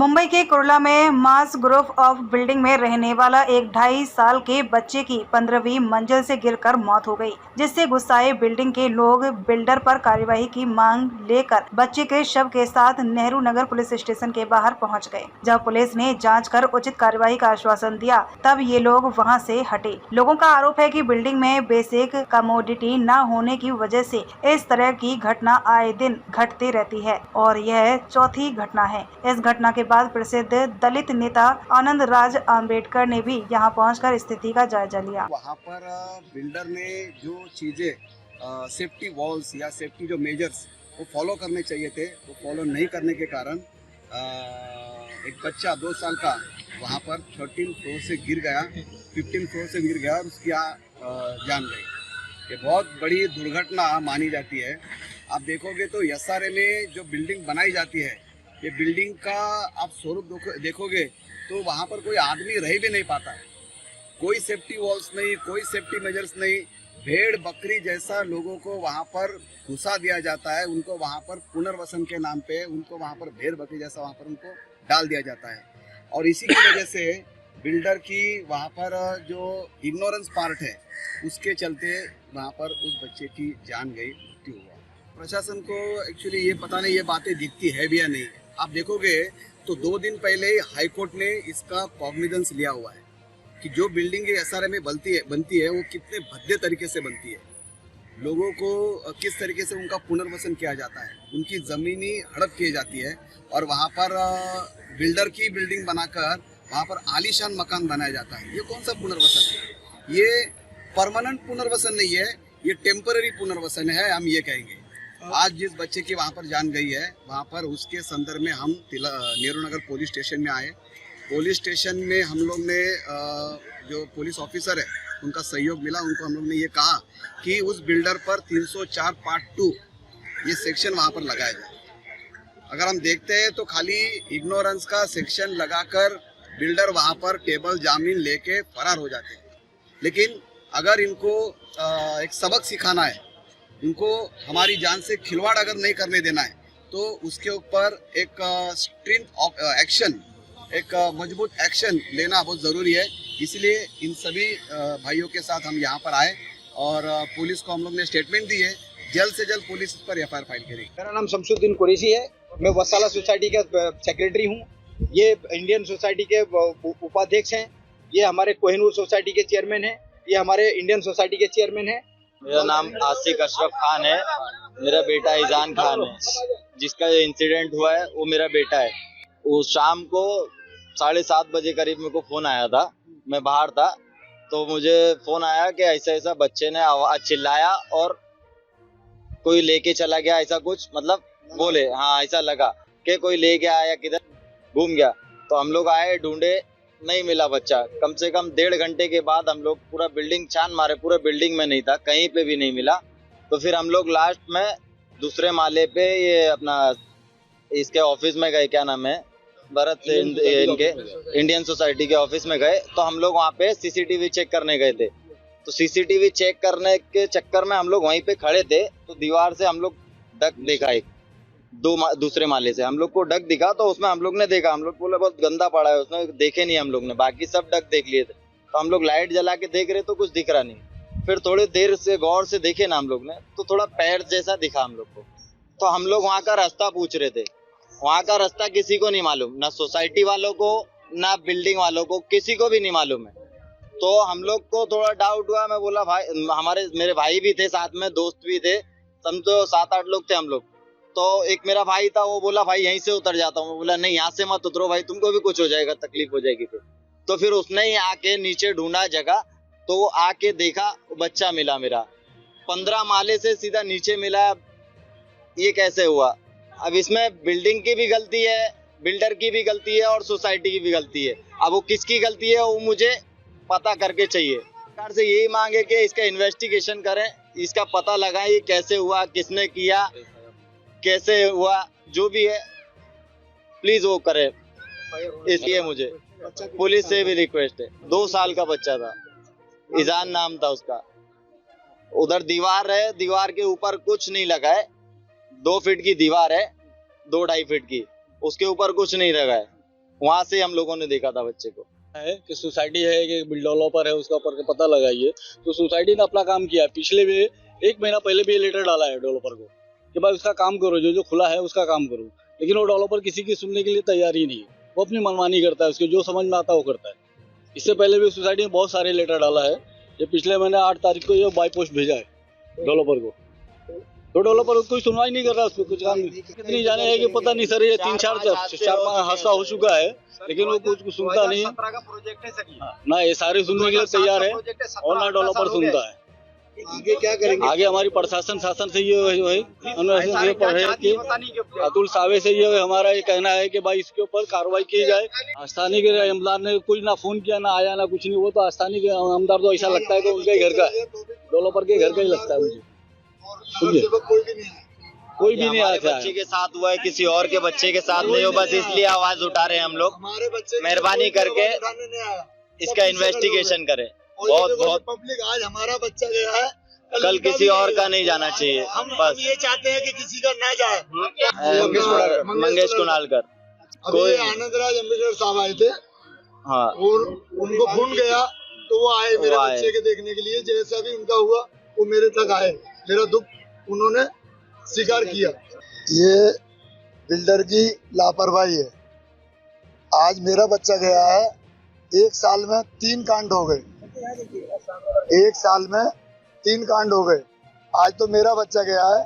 मुंबई के कुर्ला में मास group of building में रहने वाला एक 2.5 साल के बच्चे की 15वीं मंजिल से गिरकर मौत हो गई, जिससे गुस्साए बिल्डिंग के लोग बिल्डर पर कार्रवाई की मांग लेकर बच्चे के शव के साथ नेहरू नगर पुलिस स्टेशन के बाहर पहुंच गए। जब पुलिस ने जांच कर उचित कार्रवाई का आश्वासन दिया, तब ये लोग वहां से हटे। लोगों का आरोप है कि बिल्डिंग में बेसिक कमोडिटी न होने की वजह से इस तरह की घटना आए दिन घटती रहती है और यह चौथी घटना है। इस घटना के बाद प्रसिद्ध दलित नेता आनंद राज आंबेडकर ने भी यहां पहुंचकर स्थिति का जायजा लिया। वहां पर बिल्डर ने जो चीजें सेफ्टी वॉल्स या सेफ्टी जो मेजर्स वो फॉलो करने चाहिए थे, वो फॉलो नहीं करने के कारण एक बच्चा 2 साल का वहां पर 13 फ्लोर से गिर गया, 15 फ्लोर से गिर गया और उसकी जान गई। ये बहुत बड़ी दुर्घटना मानी जाती है। आप देखोगे तो एसआरए में जो बिल्डिंग बनाई जाती है, ये बिल्डिंग का आप स्वरूप देखोगे तो वहाँ पर कोई आदमी रह भी नहीं पाता है। कोई सेफ्टी वॉल्स नहीं, कोई सेफ्टी मेजर्स नहीं। भेड़ बकरी जैसा लोगों को वहाँ पर घुसा दिया जाता है। उनको वहाँ पर पुनर्वसन के नाम पे उनको वहाँ पर भेड़ बकरी जैसा वहाँ पर उनको डाल दिया जाता है। और इसी की वजह से बिल्डर की वहाँ पर जो इग्नोरेंस पार्ट है, उसके चलते वहाँ पर उस बच्चे की जान गई, मृत्यु हुआ। प्रशासन को एक्चुअली ये पता नहीं ये बातें दिखती है भी या नहीं। आप देखोगे तो 2 दिन पहले हाई कोर्ट ने इसका कॉग्निजेंस लिया हुआ है कि जो बिल्डिंग एसआरए में बनती है वो कितने भद्दे तरीके से बनती है। लोगों को किस तरीके से उनका पुनर्वसन किया जाता है, उनकी ज़मीनी हड़प की जाती है और वहाँ पर बिल्डर की बिल्डिंग बनाकर वहाँ पर आलीशान मकान बनाया जाता है। ये कौन सा पुनर्वसन है? ये परमानेंट पुनर्वसन नहीं है, ये टेम्पररी पुनर्वसन है, हम ये कहेंगे। आज जिस बच्चे की वहाँ पर जान गई है, वहाँ पर उसके संदर्भ में हम नेहरू नगर पुलिस स्टेशन में आए। पुलिस स्टेशन में हम लोग ने जो पुलिस ऑफिसर है उनका सहयोग मिला। उनको हम लोग ने ये कहा कि उस बिल्डर पर 304 पार्ट 2 ये सेक्शन वहाँ पर लगाया जाए। अगर हम देखते हैं तो खाली इग्नोरेंस का सेक्शन लगाकर बिल्डर वहाँ पर टेबल जामीन लेके फरार हो जाते हैं। लेकिन अगर इनको एक सबक सिखाना है, इनको हमारी जान से खिलवाड़ अगर नहीं करने देना है, तो उसके ऊपर एक स्ट्रिक्ट एक्शन, एक मजबूत एक्शन लेना बहुत ज़रूरी है। इसलिए इन सभी भाइयों के साथ हम यहाँ पर आए और पुलिस को हम लोग ने स्टेटमेंट दी है। जल्द से जल्द पुलिस इस पर एफआईआर फाइल करेगी। मेरा नाम शमसुद्दीन कुरैशी है, मैं वसाला सोसाइटी का सेक्रेटरी हूँ। ये इंडियन सोसाइटी के उपाध्यक्ष हैं, ये हमारे कोहिनूर सोसाइटी के चेयरमैन हैं, ये हमारे इंडियन सोसाइटी के चेयरमैन हैं। मेरा नाम आसिक अशरफ खान है, मेरा बेटा ईजान खान है। जिसका इंसिडेंट हुआ है वो मेरा बेटा है। वो शाम को 7:30 बजे करीब मेरे को फोन आया था, मैं बाहर था, तो मुझे फोन आया कि ऐसा ऐसा बच्चे ने आवाज चिल्लाया और कोई लेके चला गया, ऐसा कुछ मतलब बोले। हाँ, ऐसा लगा कि कोई ले गया या किधर घूम गया। तो हम लोग आए, ढूंढे, नहीं मिला बच्चा। कम से कम 1.5 घंटे के बाद हम लोग पूरा बिल्डिंग छान मारे, पूरा बिल्डिंग में नहीं था, कहीं पे भी नहीं मिला। तो फिर हम लोग लास्ट में दूसरे माले पे ये अपना इसके ऑफिस में गए, क्या नाम है, भरत इनके इंडियन सोसाइटी के ऑफिस में गए। तो हम लोग वहाँ पे सीसीटीवी चेक करने गए थे। तो सीसीटीवी चेक करने के चक्कर में हम लोग वहीं पे खड़े थे, तो दीवार से हम लोग डक देखा, एक दूसरे माले से हम लोग को डक दिखा। तो उसमें हम लोग ने देखा, हम लोग बोले बहुत गंदा पड़ा है, उसमें देखे नहीं हम लोग ने, बाकी सब डक देख लिए थे। तो हम लोग लाइट जला के देख रहे तो कुछ दिख रहा नहीं। फिर थोड़ी देर से गौर से देखे ना हम लोग ने, तो थोड़ा पैर जैसा दिखा हम लोग को। तो हम लोग वहाँ का रास्ता पूछ रहे थे, वहाँ का रास्ता किसी को नहीं मालूम, ना सोसाइटी वालों को ना बिल्डिंग वालों को, किसी को भी नहीं मालूम है। तो हम लोग को थोड़ा डाउट हुआ। मैं बोला भाई, मेरे भाई भी थे साथ में, दोस्त भी थे, समझो 7-8 लोग थे हम लोग। तो एक मेरा भाई था, वो बोला भाई यहीं से उतर जाता हूँ। मैं बोला नहीं, यहाँ से मत उतरो भाई, तुमको भी कुछ हो जाएगा, तकलीफ हो जाएगी फिर। तो फिर उसने ही आके नीचे ढूंढा जगह, तो वो आके देखा, बच्चा मिला मेरा। 15 माले से सीधा नीचे मिला। ये कैसे हुआ? अब इसमें बिल्डिंग की भी गलती है, बिल्डर की भी गलती है और सोसाइटी की भी गलती है। अब वो किसकी गलती है वो मुझे पता करके चाहिए। सरकार से यही मांगे कि इसका इन्वेस्टिगेशन करें, इसका पता लगाएं, ये कैसे हुआ, किसने किया, कैसे हुआ, जो भी है प्लीज वो करे। इसलिए मुझे पुलिस से भी रिक्वेस्ट है। 2 साल का बच्चा था, ईजान नाम था उसका। उधर दीवार है, दीवार के ऊपर कुछ नहीं लगा है। 2 फीट की दीवार है, 2-2.5 फीट की, उसके ऊपर कुछ नहीं लगा है। वहां से हम लोगों ने देखा था बच्चे को। है कि सोसाइटी है कि डेवलपर है, उसका ऊपर पता लगाइए। तो सोसाइटी ने अपना काम किया। पिछले भी 1 महीना पहले भी ये लेटर डाला है डेवलपर को कि भाई उसका काम करो, जो खुला है उसका काम करो। लेकिन वो डेवलपर किसी की सुनने के लिए तैयार ही नहीं है। वो अपनी मनमानी करता है, उसके जो समझ में आता है वो करता है। इससे पहले भी सोसाइटी ने बहुत सारे लेटर डाला है। ये पिछले महीने 8 तारीख को ये बाई पोस्ट भेजा है डेवलपर को। तो डेवलपर कोई सुनवाई नहीं कर रहा, उसको कुछ काम कितनी जाने है कि पता नहीं सर। ये 3-4 हादसा हो चुका है, लेकिन वो कुछ सुनता नहीं है ना। ये सारे सुनने के लिए तैयार है और ना डेवलपर सुनता है। आगे क्या करेंगे? आगे हमारी प्रशासन शासन से ये कि अतुल सावे से ये हमारा ये कहना है कि भाई इसके ऊपर कार्रवाई की जाए। स्थानीय के आमदार ने कुछ ना फोन किया ना आया ना कुछ नहीं। वो तो स्थानीय के आमदार तो ऐसा लगता है कि उनके घर का है, डेवलपर के घर का ही लगता है मुझे। कोई भी नहीं आया। बच्चे के साथ हुआ है, किसी और के बच्चे के साथ नहीं हो, बस इसलिए आवाज उठा रहे हैं हम लोग। मेहरबानी करके इसका इन्वेस्टिगेशन करें। बहुत पब्लिक आज हमारा बच्चा गया है, कल किसी और का नहीं जाना चाहिए। हम ये चाहते हैं कि किसी का ना जाए। मंगेश कुणालकर कोई आनंद राज अम्बेडकर साहब आए थे। हाँ, और उनको फोन गया तो वो आए मेरे बच्चे के देखने के लिए। जैसा भी उनका हुआ वो मेरे तक आए, मेरा दुख उन्होंने स्वीकार किया। ये बिल्डर की लापरवाही है। आज मेरा बच्चा गया है, 1 साल में 3 कांड हो गए। 1 साल में 3 कांड हो गए। आज तो मेरा बच्चा गया है,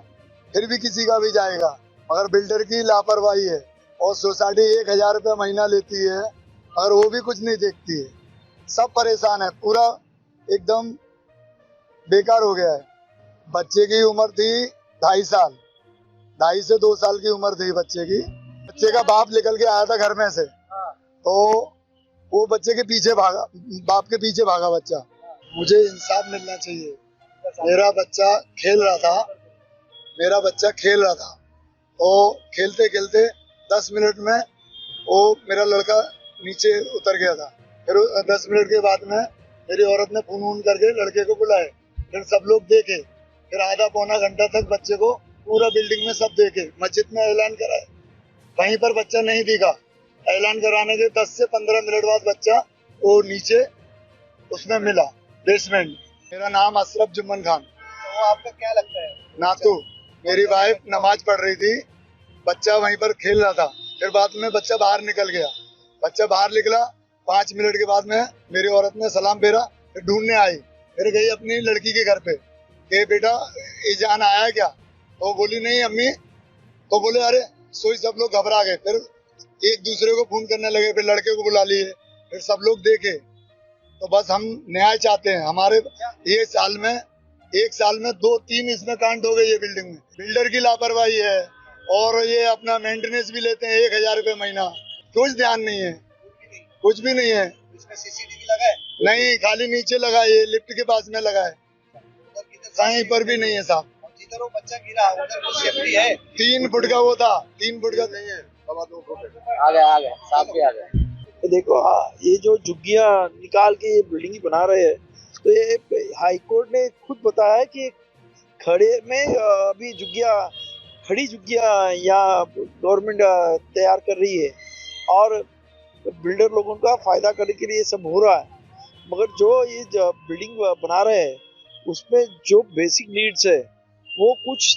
फिर भी किसी का भी जाएगा। मगर बिल्डर की लापरवाही है। और सोसाइटी 1000 रुपया महीना लेती है, और वो भी कुछ नहीं देखती है। सब परेशान है, पूरा एकदम बेकार हो गया है। बच्चे की उम्र थी 2.5 साल, 2.5 से 2 साल की उम्र थी बच्चे की। बच्चे का बाप निकल के आया था घर में से, तो वो बच्चे के पीछे भागा, बाप के पीछे भागा बच्चा। मुझे इंसाफ मिलना चाहिए। मेरा बच्चा खेल रहा था, तो खेलते खेलते 10 मिनट में वो मेरा लड़का नीचे उतर गया था। फिर 10 मिनट के बाद में मेरी औरत ने फोन करके लड़के को बुलाए। फिर सब लोग देखे। फिर आधा पौना घंटा तक बच्चे को पूरा बिल्डिंग में सब देखे। मस्जिद में ऐलान कराए, वहीं पर बच्चा नहीं दिखा। ऐलान कराने के 10 से 15 मिनट बाद बच्चा वो नीचे उसमें मिला, बेसमेंट। मेरा नाम अशरफ जुम्मन खान। तो आपका क्या लगता है? नातू, मेरी वाइफ नमाज पढ़ रही थी, बच्चा वहीं पर खेल रहा था। फिर बाद में बच्चा बाहर निकल गया। बच्चा बाहर निकला, 5 मिनट के बाद में मेरी औरत ने सलाम फेरा, फिर ढूंढने आई। फिर गई अपनी लड़की के घर पे कि बेटा ईजान आया क्या? तो बोली नहीं अम्मी। तो बोले अरे सोई, सब लोग घबरा गए। फिर एक दूसरे को फोन करने लगे, फिर लड़के को बुला लिए, फिर सब लोग देखे। तो बस हम न्याय चाहते हैं। हमारे एक साल में 2-3 इसमें कांड हो गए ये बिल्डिंग में। बिल्डर की लापरवाही है, और ये अपना मेंटेनेंस भी लेते हैं 1000 रुपये महीना। कुछ ध्यान नहीं है, कुछ भी नहीं है। इसमें सीसीटीवी लगा है? नहीं, खाली नीचे लगा है, ये लिफ्ट के पास में लगा है, कहीं पर भी नहीं है साहब। जिधर वो बच्चा गिरा उधर कुछ सेफ्टी है? 3 फुट का वो था, 3 फुट का नहीं है, 2.25 फुट। आ गया साफ भी आ गया। तो देखो ये जो झुग्गियां निकाल के ये बिल्डिंग बना रहे हैं, तो ये हाई कोर्ट ने खुद बताया कि खड़े में अभी खड़ी झुग्गियां या गवर्नमेंट तैयार कर रही है, और बिल्डर लोगों का फायदा करने के लिए ये सब हो रहा है। मगर जो ये बिल्डिंग बना रहे हैं उसमें जो बेसिक नीड्स है वो कुछ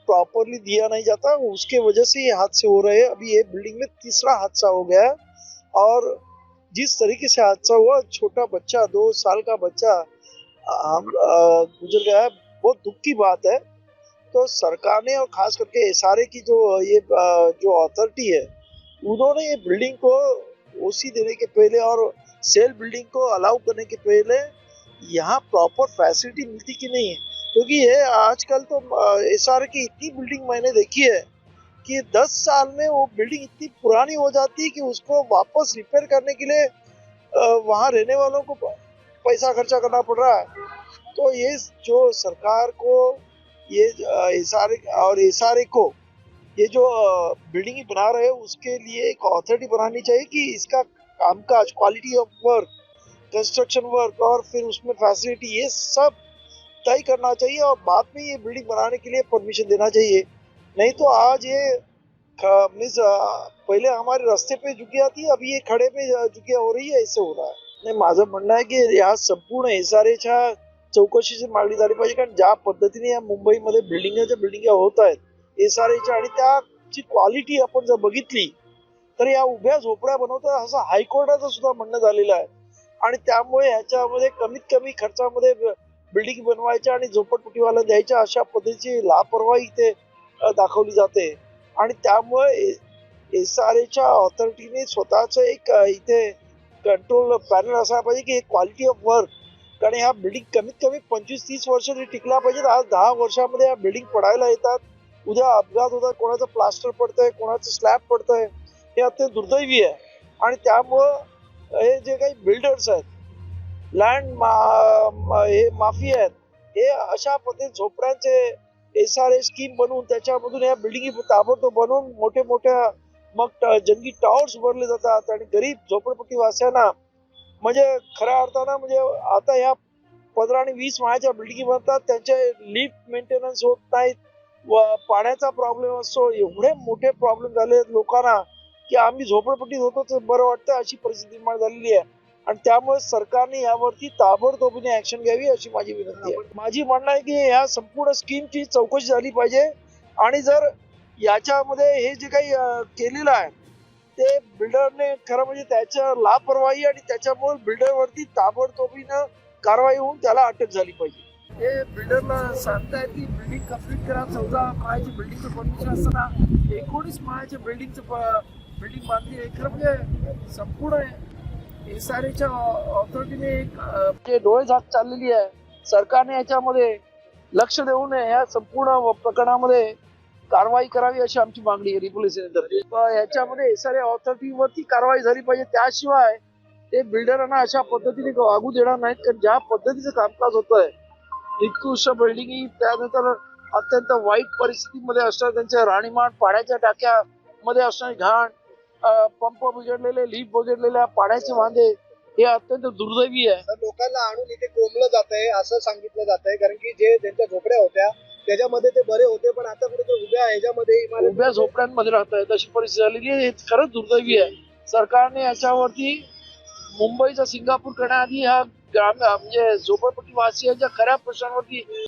प्रॉपरली दिया नहीं जाता, उसके वजह से ये हादसे हो रहे हैं। अभी ये बिल्डिंग में 3रा हादसा हो गया है, और जिस तरीके से हादसा हुआ, छोटा बच्चा 2 साल का बच्चा हम गुजर गया है, बहुत दुख की बात है। तो सरकार ने और खास करके SRA की जो अथॉरिटी है, उन्होंने ये बिल्डिंग को ओसी देने के पहले और सेल बिल्डिंग को अलाउ करने के पहले यहाँ प्रॉपर फैसिलिटी मिलती कि नहीं है। क्योंकि ये आजकल तो SRA की इतनी बिल्डिंग मैंने देखी है कि 10 साल में वो बिल्डिंग इतनी पुरानी हो जाती है कि उसको वापस रिपेयर करने के लिए वहाँ रहने वालों को पैसा खर्चा करना पड़ रहा है। तो ये जो सरकार को ये SRA को ये जो बिल्डिंग बना रहे हैं उसके लिए एक अथॉरिटी बनानी चाहिए कि इसका कामकाज, quality of work, construction work और फिर उसमें फैसिलिटी, ये सब तय करना चाहिए और बाद में ये बिल्डिंग बनाने के लिए परमिशन देना चाहिए। नहीं तो आज ये मीन्स पहिले हमारे रस्ते पे झुग्गिया थी, अभी ये खडे पे झुग्गिया हो रही है, ऐसे हो रहा है. नाही, माझं म्हणणं आहे की या संपूर्ण एसआरएच्या चौकशीची मागणी झाली पाहिजे. कारण ज्या पद्धतीने या मुंबईमध्ये बिल्डिंग होत आहेत एसआरएच्या आणि त्याची क्वालिटी आपण जर बघितली तर या उभ्या झोपड्या बनवतात असं हायकोर्टाचं सुद्धा म्हणणं झालेलं आहे. आणि त्यामुळे ह्याच्यामध्ये कमीत कमी खर्चामध्ये बिल्डिंग बनवायच्या आणि झोपडपट्टीवाला द्यायच्या अशा पद्धतीची लापरवाही इथे दाखवली जाते. आणि त्यामुळे एसआरएच्या ऑथॉरिटीने स्वतःच एक इथे कंट्रोल पॅनल असायला पाहिजे की क्वालिटी ऑफ वर्क, कारण ह्या बिल्डिंग कमीत कमी 25-30 वर्ष टिकल्या पाहिजेत. आज 10 वर्षामध्ये या बिल्डिंग पडायला येतात, उद्या अपघात होतात, कोणाचं प्लास्टर पडतंय, कोणाचं स्लॅब पडतंय, हे अत्यंत दुर्दैवी आहे. आणि त्यामुळं हे जे काही बिल्डर्स आहेत, लँड हे माफिया आहेत, हे अशा पद्धतीने झोपड्यांचे एसआरए स्कीम बनवून त्याच्यामधून या बिल्डिंगी ताबडतोब बनवून मोठे मोठ्या मग जंगी टॉवर्स उभारले जातात आणि गरीब झोपडपट्टी वासियांना म्हणजे खऱ्या अर्थानं म्हणजे आता ह्या 15 आणि 20 माळ्याच्या बिल्डिंगी बनतात, त्यांचे लिफ्ट मेंटेनन्स होत नाहीत व पाण्याचा प्रॉब्लेम असतो. एवढे मोठे प्रॉब्लेम झाले लोकांना की आम्ही झोपडपट्टीत होतो तर बरं वाटतं अशी परिस्थिती निर्माण झालेली आहे. आणि त्यामुळे सरकारने यावरती ताबडतोबीने ऍक्शन घ्यावी अशी माझी विनंती आहे. माझी म्हणणं आहे की या संपूर्ण स्कीमची चौकशी झाली पाहिजे आणि जर याच्यामध्ये हे जे काही केलेलं आहे ते बिल्डरने खरं म्हणजे त्याच्या लापरवाही आणि त्याच्यामुळे बिल्डरवरती ताबडतोबीनं कारवाई होऊन त्याला अटक झाली पाहिजे. हे बिल्डरला सांगतायत की बिल्डिंग कम्प्लीट करा, 14 माळ्याची बिल्डिंगचं परमिशन असताना 19 माळ्याच्या बिल्डिंग बांधली आहे. खरं म्हणजे संपूर्ण एसआरएच्या ऑथॉरिटीने एक डोळे झाक चाललेली आहे. सरकारने याच्यामध्ये लक्ष देऊ नये, या संपूर्ण प्रकरणामध्ये कारवाई करावी अशी आमची मागणी आहे रिपोलिसीनंतर. याच्यामध्ये एसआरए ऑथॉरिटीवरती कारवाई झाली पाहिजे, त्याशिवाय ते बिल्डरांना अशा पद्धतीने वागू देणार नाहीत. कारण ज्या पद्धतीचं कामकाज होत आहे, निकृष्ट बिल्डिंग, त्यानंतर अत्यंत वाईट परिस्थितीमध्ये असणार त्यांच्या राहणीमान, पाण्याच्या टाक्यामध्ये असणारी घाण, पंप बिघडलेले, लिफ्ट बिघडलेल्या, पाण्याचे वांदे, हे अत्यंत दुर्दैवी आहे. लोकांना आणून इथे कोंबलं जात आहे असं सांगितलं जात आहे. कारण की जे त्यांच्या झोपड्या होत्या त्याच्यामध्ये ते बरे होते, पण आता कुठे ते उभ्या झोपड्यांमध्ये राहत आहेत अशी परिस्थिती झालेली आहे. हे खरंच दुर्दैवी आहे. सरकारने याच्यावरती मुंबईचा सिंगापूर करण्याआधी ह्या म्हणजे झोपडपट्टी वासियांच्या खऱ्या प्रश्नांवरती